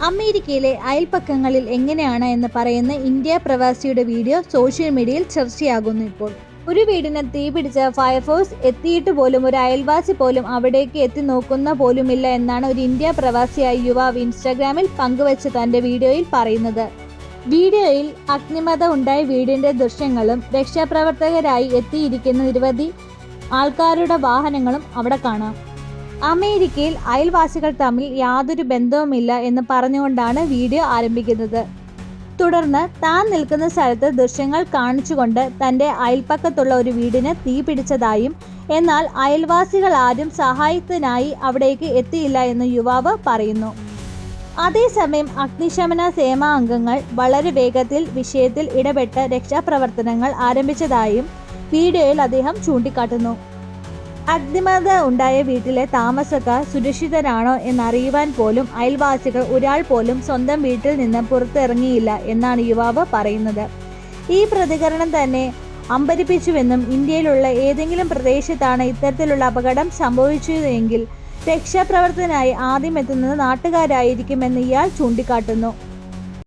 അമേരിക്കയിലെ അയൽപക്കങ്ങളിൽ എങ്ങനെയാണ് എന്ന് പറയുന്ന ഇന്ത്യ പ്രവാസിയുടെ വീഡിയോ സോഷ്യൽ മീഡിയയിൽ ചർച്ചയാകുന്നു ഇപ്പോൾ. ഒരു വീടിന് തീപിടിച്ച ഫയർഫോഴ്സ് എത്തിയിട്ട് പോലും ഒരു അയൽവാസി പോലും അവിടേക്ക് എത്തി നോക്കുന്ന പോലുമില്ല എന്നാണ് ഒരു ഇന്ത്യ പ്രവാസിയായ യുവാവ് ഇൻസ്റ്റാഗ്രാമിൽ പങ്കുവച്ച തന്റെ വീഡിയോയിൽ പറയുന്നത്. വീഡിയോയിൽ അഗ്നിമത ഉണ്ടായ വീടിന്റെ ദൃശ്യങ്ങളും രക്ഷാപ്രവർത്തകരായി എത്തിയിരിക്കുന്ന നിരവധി ആൾക്കാരുടെ വാഹനങ്ങളും അവിടെ കാണാം. അമേരിക്കയിൽ അയൽവാസികൾ തമ്മിൽ യാതൊരു ബന്ധവുമില്ല എന്ന് പറഞ്ഞുകൊണ്ടാണ് വീഡിയോ ആരംഭിക്കുന്നത്. തുടർന്ന് താൻ നിൽക്കുന്ന സ്ഥലത്ത് ദൃശ്യങ്ങൾ കാണിച്ചുകൊണ്ട് തൻ്റെ അയൽപ്പക്കത്തുള്ള ഒരു വീടിന് തീ പിടിച്ചതായും എന്നാൽ അയൽവാസികൾ ആരും സഹായത്തിനായി അവിടേക്ക് എത്തിയില്ല എന്ന് യുവാവ് പറയുന്നു. അതേസമയം അഗ്നിശമന സേനാ അംഗങ്ങൾ വളരെ വേഗത്തിൽ വിഷയത്തിൽ ഇടപെട്ട് രക്ഷാപ്രവർത്തനങ്ങൾ ആരംഭിച്ചതായും വീഡിയോയിൽ അദ്ദേഹം ചൂണ്ടിക്കാട്ടുന്നു. അഗ്നിബാധ ഉണ്ടായ വീട്ടിലെ താമസക്കാർ സുരക്ഷിതരാണോ എന്നറിയുവാൻ പോലും അയൽവാസികൾ ഒരാൾ പോലും സ്വന്തം വീട്ടിൽ നിന്ന് പുറത്തിറങ്ങിയില്ല എന്നാണ് യുവാവ് പറയുന്നത്. ഈ പ്രതികരണം തന്നെ അമ്പരിപ്പിച്ചുവെന്നും ഇന്ത്യയിലുള്ള ഏതെങ്കിലും പ്രദേശത്താണ് ഇത്തരത്തിലുള്ള അപകടം സംഭവിച്ചതെങ്കിൽ രക്ഷാപ്രവർത്തനത്തിനായി ആദ്യം എത്തുന്നത് നാട്ടുകാരായിരിക്കുമെന്ന് ഇയാൾ ചൂണ്ടിക്കാട്ടുന്നു.